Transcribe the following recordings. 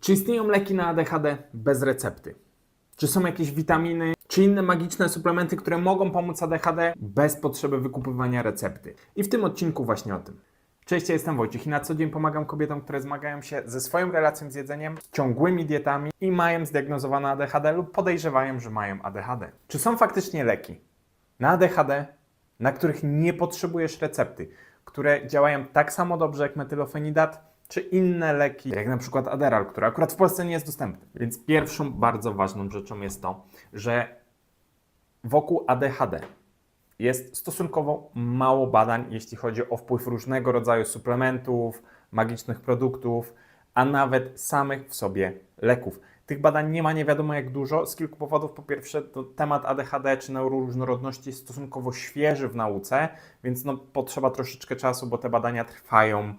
Czy istnieją leki na ADHD bez recepty? Czy są jakieś witaminy, czy inne magiczne suplementy, które mogą pomóc ADHD bez potrzeby wykupywania recepty? I w tym odcinku właśnie o tym. Cześć, ja jestem Wojciech i na co dzień pomagam kobietom, które zmagają się ze swoją relacją z jedzeniem, z ciągłymi dietami i mają zdiagnozowane ADHD lub podejrzewają, że mają ADHD. Czy są faktycznie leki na ADHD, na których nie potrzebujesz recepty, które działają tak samo dobrze jak metylofenidat, czy inne leki, jak na przykład Adderall, który akurat w Polsce nie jest dostępny. Więc pierwszą bardzo ważną rzeczą jest to, że wokół ADHD jest stosunkowo mało badań, jeśli chodzi o wpływ różnego rodzaju suplementów, magicznych produktów, a nawet samych w sobie leków. Tych badań nie ma nie wiadomo jak dużo, z kilku powodów. Po pierwsze, temat ADHD czy neuroróżnorodności jest stosunkowo świeży w nauce, więc potrzeba troszeczkę czasu, bo te badania trwają,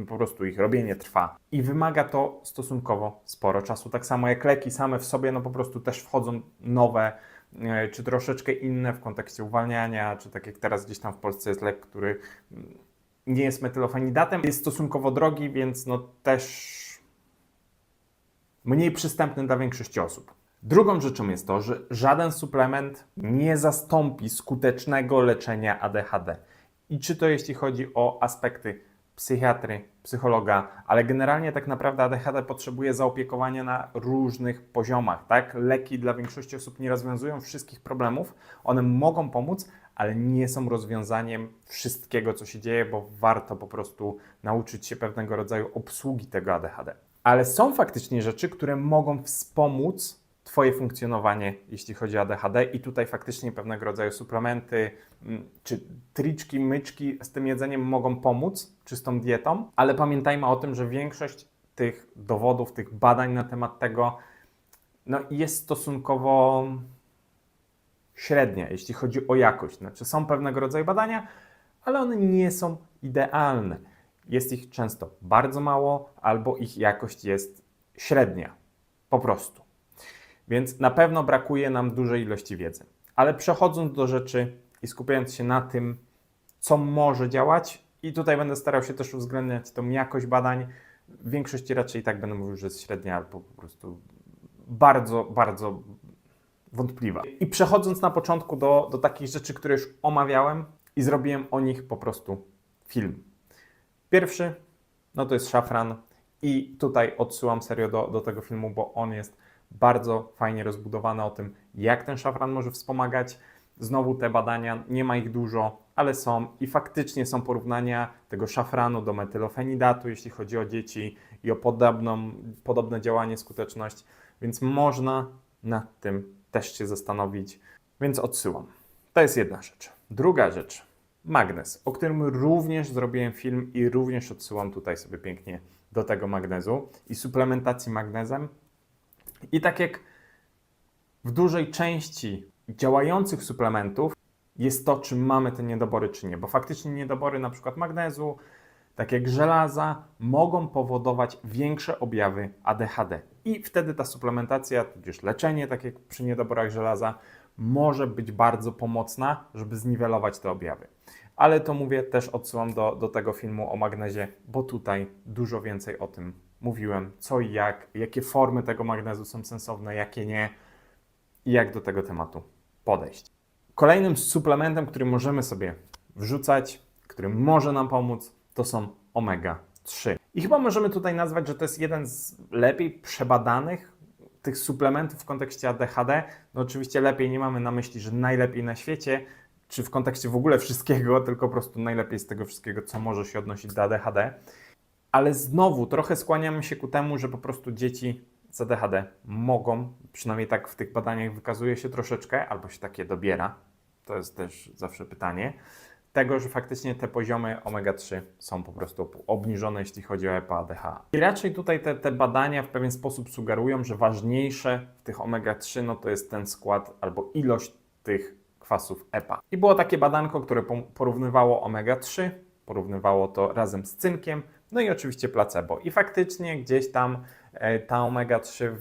po prostu ich robienie trwa i wymaga to stosunkowo sporo czasu. Tak samo jak leki same w sobie, po prostu też wchodzą nowe, czy troszeczkę inne w kontekście uwalniania, czy tak jak teraz gdzieś tam w Polsce jest lek, który nie jest metylofenidatem, jest stosunkowo drogi, więc też mniej przystępny dla większości osób. Drugą rzeczą jest to, że żaden suplement nie zastąpi skutecznego leczenia ADHD. I czy to jeśli chodzi o aspekty psychiatry, psychologa, ale generalnie tak naprawdę ADHD potrzebuje zaopiekowania na różnych poziomach, tak? Leki dla większości osób nie rozwiązują wszystkich problemów, one mogą pomóc, ale nie są rozwiązaniem wszystkiego, co się dzieje, bo warto po prostu nauczyć się pewnego rodzaju obsługi tego ADHD. Ale są faktycznie rzeczy, które mogą wspomóc Twoje funkcjonowanie, jeśli chodzi o ADHD i tutaj faktycznie pewnego rodzaju suplementy czy triczki, myczki z tym jedzeniem mogą pomóc, czy z tą dietą, ale pamiętajmy o tym, że większość tych dowodów, tych badań na temat tego jest stosunkowo średnia, jeśli chodzi o jakość. Znaczy są pewnego rodzaju badania, ale one nie są idealne. Jest ich często bardzo mało, albo ich jakość jest średnia, po prostu. Więc na pewno brakuje nam dużej ilości wiedzy. Ale przechodząc do rzeczy i skupiając się na tym, co może działać, i tutaj będę starał się też uwzględniać tą jakość badań, w większości raczej tak będę mówił, że jest średnia albo po prostu bardzo, bardzo wątpliwa. I przechodząc na początku do takich rzeczy, które już omawiałem i zrobiłem o nich po prostu film. Pierwszy, to jest szafran i tutaj odsyłam serio do tego filmu, bo on jest bardzo fajnie rozbudowany o tym, jak ten szafran może wspomagać. Znowu te badania, nie ma ich dużo, ale są i faktycznie są porównania tego szafranu do metylofenidatu, jeśli chodzi o dzieci i o podobne działanie, skuteczność, więc można nad tym też się zastanowić, więc odsyłam. To jest jedna rzecz. Druga rzecz, magnez, o którym również zrobiłem film i również odsyłam tutaj sobie pięknie do tego magnezu i suplementacji magnezem. I tak jak w dużej części działających suplementów jest to, czy mamy te niedobory, czy nie. Bo faktycznie niedobory na przykład magnezu, tak jak żelaza, mogą powodować większe objawy ADHD. I wtedy ta suplementacja, tudzież leczenie, tak jak przy niedoborach żelaza, może być bardzo pomocna, żeby zniwelować te objawy. Ale to mówię, też odsyłam do tego filmu o magnezie, bo tutaj dużo więcej o tym mówiłem, co i jak, jakie formy tego magnezu są sensowne, jakie nie i jak do tego tematu podejść. Kolejnym suplementem, który możemy sobie wrzucać, który może nam pomóc, to są omega-3. I chyba możemy tutaj nazwać, że to jest jeden z lepiej przebadanych tych suplementów w kontekście ADHD. Oczywiście lepiej nie mamy na myśli, że najlepiej na świecie, czy w kontekście w ogóle wszystkiego, tylko po prostu najlepiej z tego wszystkiego, co może się odnosić do ADHD. Ale znowu trochę skłaniamy się ku temu, że po prostu dzieci z ADHD mogą, przynajmniej tak w tych badaniach wykazuje się troszeczkę, albo się takie dobiera, to jest też zawsze pytanie, tego, że faktycznie te poziomy omega-3 są po prostu obniżone, jeśli chodzi o EPA, DHA. I raczej tutaj te badania w pewien sposób sugerują, że ważniejsze w tych omega-3 to jest ten skład albo ilość tych kwasów EPA. I było takie badanko, które porównywało omega-3, porównywało to razem z cynkiem, i oczywiście placebo. I faktycznie gdzieś tam ta omega-3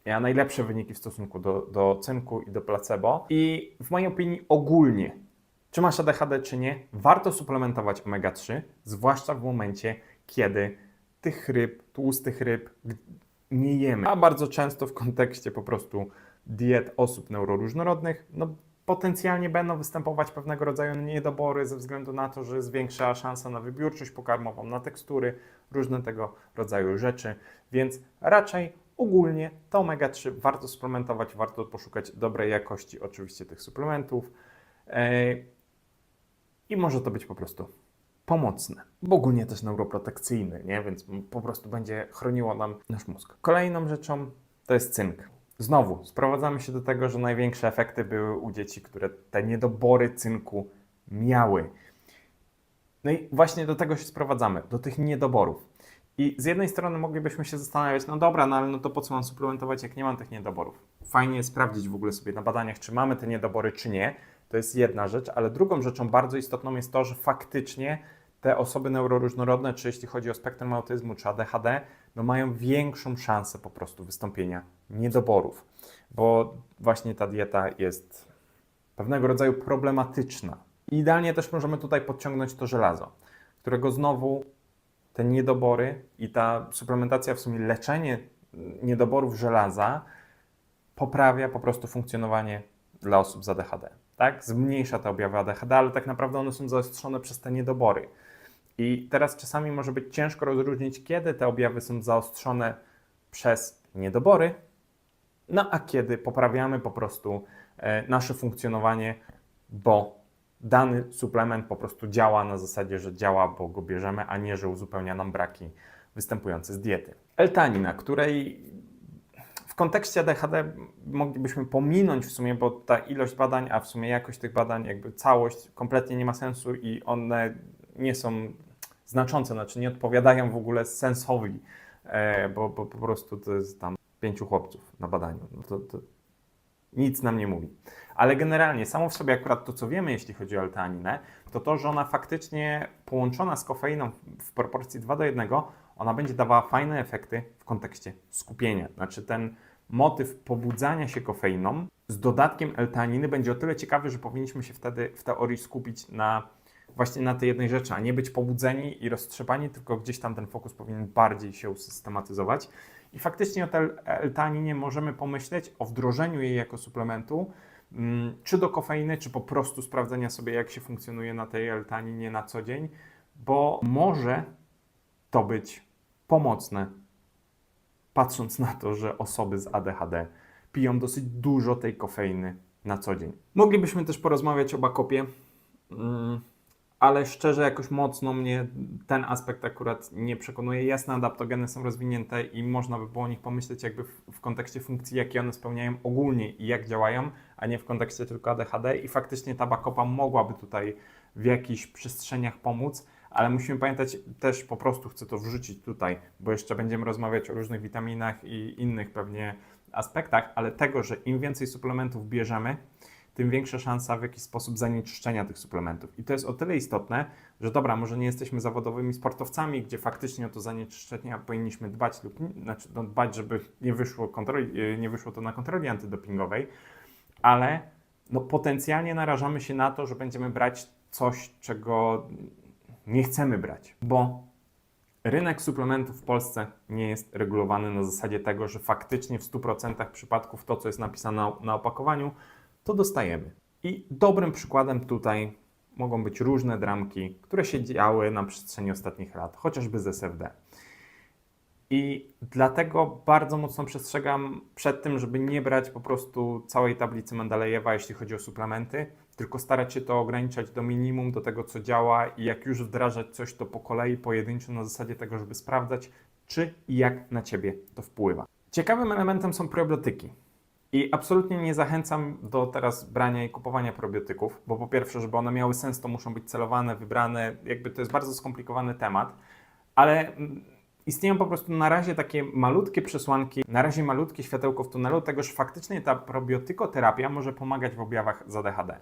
miała najlepsze wyniki w stosunku do cynku i do placebo. I w mojej opinii ogólnie, czy masz ADHD czy nie, warto suplementować omega-3, zwłaszcza w momencie, kiedy tych ryb, tłustych ryb nie jemy. A bardzo często w kontekście po prostu diet osób neuroróżnorodnych, no potencjalnie będą występować pewnego rodzaju niedobory ze względu na to, że jest większa szansa na wybiórczość pokarmową, na tekstury, różne tego rodzaju rzeczy, więc raczej ogólnie to omega-3 warto suplementować, warto poszukać dobrej jakości oczywiście tych suplementów i może to być po prostu pomocne, bo ogólnie też neuroprotekcyjny, nie? Więc po prostu będzie chroniło nam nasz mózg. Kolejną rzeczą to jest cynk. Znowu sprowadzamy się do tego, że największe efekty były u dzieci, które te niedobory cynku miały. No i właśnie do tego się sprowadzamy, do tych niedoborów. I z jednej strony moglibyśmy się zastanawiać, no dobra, no ale no to po co mam suplementować, jak nie mam tych niedoborów? Fajnie jest sprawdzić w ogóle sobie na badaniach, czy mamy te niedobory, czy nie. To jest jedna rzecz, ale drugą rzeczą bardzo istotną jest to, że faktycznie te osoby neuroróżnorodne, czy jeśli chodzi o spektrum autyzmu, czy ADHD, no mają większą szansę po prostu wystąpienia niedoborów, bo właśnie ta dieta jest pewnego rodzaju problematyczna. I idealnie też możemy tutaj podciągnąć to żelazo, którego znowu te niedobory i ta suplementacja, w sumie leczenie niedoborów żelaza poprawia po prostu funkcjonowanie dla osób z ADHD. Tak? Zmniejsza te objawy ADHD, ale tak naprawdę one są zaostrzone przez te niedobory. I teraz czasami może być ciężko rozróżnić, kiedy te objawy są zaostrzone przez niedobory, no a kiedy poprawiamy po prostu nasze funkcjonowanie, bo dany suplement po prostu działa na zasadzie, że działa, bo go bierzemy, a nie, że uzupełnia nam braki występujące z diety. L-tanina, której w kontekście ADHD moglibyśmy pominąć w sumie, bo ta ilość badań, a w sumie jakość tych badań, jakby całość kompletnie nie ma sensu i one nie są znaczące, znaczy nie odpowiadają w ogóle sensowi, bo po prostu to jest tam 5 chłopców na badaniu. No to nic nam nie mówi. Ale generalnie samo w sobie akurat to, co wiemy, jeśli chodzi o L-teaninę, to to, że ona faktycznie połączona z kofeiną w proporcji 2:1, ona będzie dawała fajne efekty w kontekście skupienia. Znaczy ten motyw pobudzania się kofeiną z dodatkiem L-teaniny będzie o tyle ciekawy, że powinniśmy się wtedy w teorii skupić właśnie na tej jednej rzeczy, a nie być pobudzeni i roztrzepani, tylko gdzieś tam ten fokus powinien bardziej się usystematyzować. I faktycznie o tej L-teaninie możemy pomyśleć o wdrożeniu jej jako suplementu, czy do kofeiny, czy po prostu sprawdzenia sobie, jak się funkcjonuje na tej L-teaninie na co dzień, bo może to być pomocne, patrząc na to, że osoby z ADHD piją dosyć dużo tej kofeiny na co dzień. Moglibyśmy też porozmawiać o Bakopie, ale szczerze jakoś mocno mnie ten aspekt akurat nie przekonuje. Jasne, adaptogeny są rozwinięte i można by było o nich pomyśleć jakby w kontekście funkcji, jakie one spełniają ogólnie i jak działają, a nie w kontekście tylko ADHD i faktycznie ta Bakopa mogłaby tutaj w jakichś przestrzeniach pomóc, ale musimy pamiętać też, po prostu chcę to wrzucić tutaj, bo jeszcze będziemy rozmawiać o różnych witaminach i innych pewnie aspektach, ale tego, że im więcej suplementów bierzemy, tym większa szansa w jakiś sposób zanieczyszczenia tych suplementów. I to jest o tyle istotne, że dobra, może nie jesteśmy zawodowymi sportowcami, gdzie faktycznie o to zanieczyszczenie powinniśmy dbać dbać, żeby nie wyszło to na kontroli antydopingowej, ale no, potencjalnie narażamy się na to, że będziemy brać coś, czego nie chcemy brać, bo rynek suplementów w Polsce nie jest regulowany na zasadzie tego, że faktycznie w 100% przypadków to, co jest napisane na opakowaniu, to dostajemy. I dobrym przykładem tutaj mogą być różne dramki, które się działy na przestrzeni ostatnich lat, chociażby z SFD. I dlatego bardzo mocno przestrzegam przed tym, żeby nie brać po prostu całej tablicy Mendelejewa, jeśli chodzi o suplementy, tylko starać się to ograniczać do minimum, do tego, co działa i jak już wdrażać coś, to po kolei, pojedynczo, na zasadzie tego, żeby sprawdzać, czy i jak na Ciebie to wpływa. Ciekawym elementem są probiotyki. I absolutnie nie zachęcam do teraz brania i kupowania probiotyków, bo po pierwsze, żeby one miały sens, to muszą być celowane, wybrane, jakby to jest bardzo skomplikowany temat, ale istnieją po prostu na razie takie malutkie przesłanki, na razie malutkie światełko w tunelu tego, że faktycznie ta probiotykoterapia może pomagać w objawach z ADHD.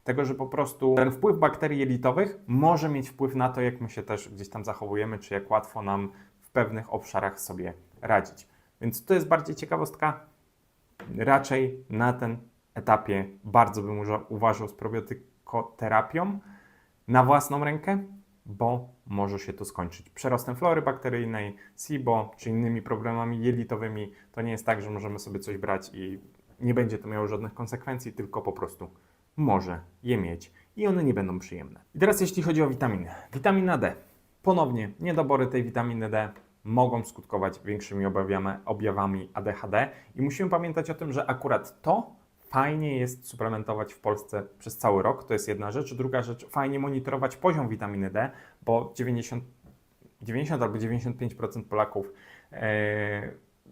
Tego, że po prostu ten wpływ bakterii jelitowych może mieć wpływ na to, jak my się też gdzieś tam zachowujemy, czy jak łatwo nam w pewnych obszarach sobie radzić. Więc to jest bardziej ciekawostka. Raczej na tym etapie bardzo bym uważał z probiotykoterapią na własną rękę, bo może się to skończyć przerostem flory bakteryjnej, SIBO czy innymi problemami jelitowymi. To nie jest tak, że możemy sobie coś brać i nie będzie to miało żadnych konsekwencji, tylko po prostu może je mieć i one nie będą przyjemne. I teraz jeśli chodzi o witaminy. Witamina D. Ponownie niedobory tej witaminy D mogą skutkować większymi objawami ADHD i musimy pamiętać o tym, że akurat to fajnie jest suplementować w Polsce przez cały rok, to jest jedna rzecz. Druga rzecz, fajnie monitorować poziom witaminy D, bo 90 albo 95% Polaków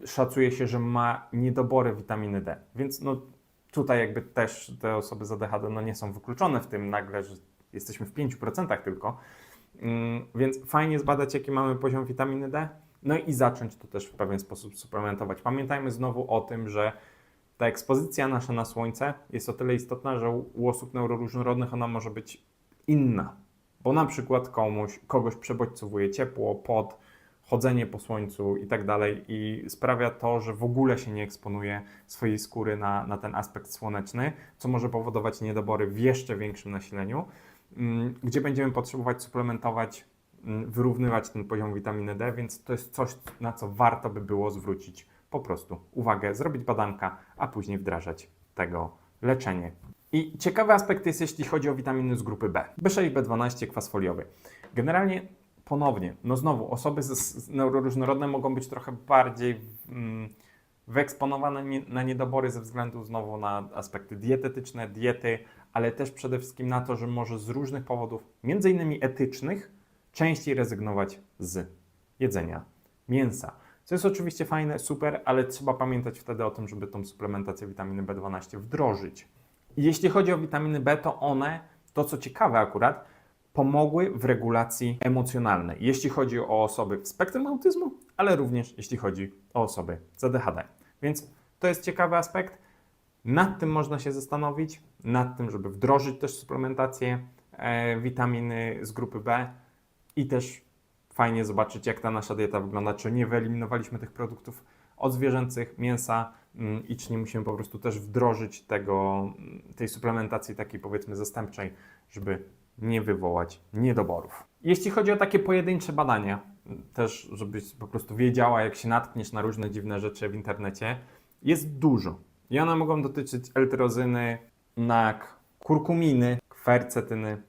szacuje się, że ma niedobory witaminy D. Więc no, tutaj jakby też te osoby z ADHD no, nie są wykluczone w tym nagle, że jesteśmy w 5% tylko. Więc fajnie zbadać, jaki mamy poziom witaminy D, no i zacząć to też w pewien sposób suplementować. Pamiętajmy znowu o tym, że ta ekspozycja nasza na słońce jest o tyle istotna, że u osób neuroróżnorodnych ona może być inna, bo na przykład kogoś przebodźcowuje ciepło, pot, chodzenie po słońcu i tak dalej i sprawia to, że w ogóle się nie eksponuje swojej skóry na ten aspekt słoneczny, co może powodować niedobory w jeszcze większym nasileniu, gdzie będziemy potrzebować suplementować, wyrównywać ten poziom witaminy D, więc to jest coś, na co warto by było zwrócić po prostu uwagę, zrobić badanka, a później wdrażać tego leczenie. I ciekawy aspekt jest, jeśli chodzi o witaminy z grupy B. B6, B12, kwas foliowy. Generalnie ponownie, no znowu, osoby neuroróżnorodne mogą być trochę bardziej wyeksponowane na niedobory ze względu znowu na aspekty dietetyczne, diety, ale też przede wszystkim na to, że może z różnych powodów, między innymi etycznych, częściej rezygnować z jedzenia mięsa. Co jest oczywiście fajne, super, ale trzeba pamiętać wtedy o tym, żeby tą suplementację witaminy B12 wdrożyć. I jeśli chodzi o witaminy B, to one, to co ciekawe akurat, pomogły w regulacji emocjonalnej, jeśli chodzi o osoby w spektrum autyzmu, ale również jeśli chodzi o osoby z ADHD. Więc to jest ciekawy aspekt. Nad tym można się zastanowić, nad tym, żeby wdrożyć też suplementację witaminy z grupy B i też fajnie zobaczyć, jak ta nasza dieta wygląda, czy nie wyeliminowaliśmy tych produktów odzwierzęcych, mięsa i czy nie musimy po prostu też wdrożyć tej suplementacji takiej powiedzmy zastępczej, żeby nie wywołać niedoborów. Jeśli chodzi o takie pojedyncze badania, też żebyś po prostu wiedziała, jak się natkniesz na różne dziwne rzeczy w internecie, jest dużo. I one mogą dotyczyć L-tyrozyny, NAK, kurkuminy, kwercetyny,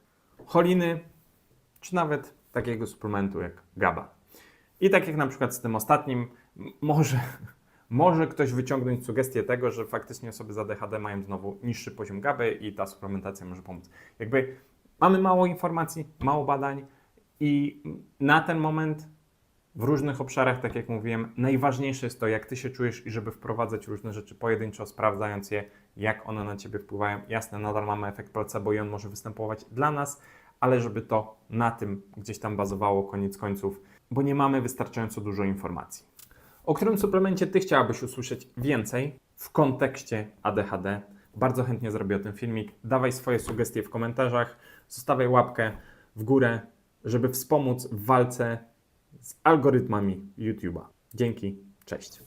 choliny, czy nawet takiego suplementu jak GABA. I tak jak na przykład z tym ostatnim, może ktoś wyciągnąć sugestię tego, że faktycznie osoby z ADHD mają znowu niższy poziom GABY i ta suplementacja może pomóc. Jakby mamy mało informacji, mało badań i na ten moment w różnych obszarach, tak jak mówiłem, najważniejsze jest to, jak Ty się czujesz i żeby wprowadzać różne rzeczy pojedynczo, sprawdzając je, jak one na Ciebie wpływają. Jasne, nadal mamy efekt placebo i on może występować dla nas, ale żeby to na tym gdzieś tam bazowało koniec końców, bo nie mamy wystarczająco dużo informacji. O którym suplemencie Ty chciałabyś usłyszeć więcej w kontekście ADHD? Bardzo chętnie zrobię o tym filmik. Dawaj swoje sugestie w komentarzach, zostawiaj łapkę w górę, żeby wspomóc w walce z algorytmami YouTube'a. Dzięki, cześć.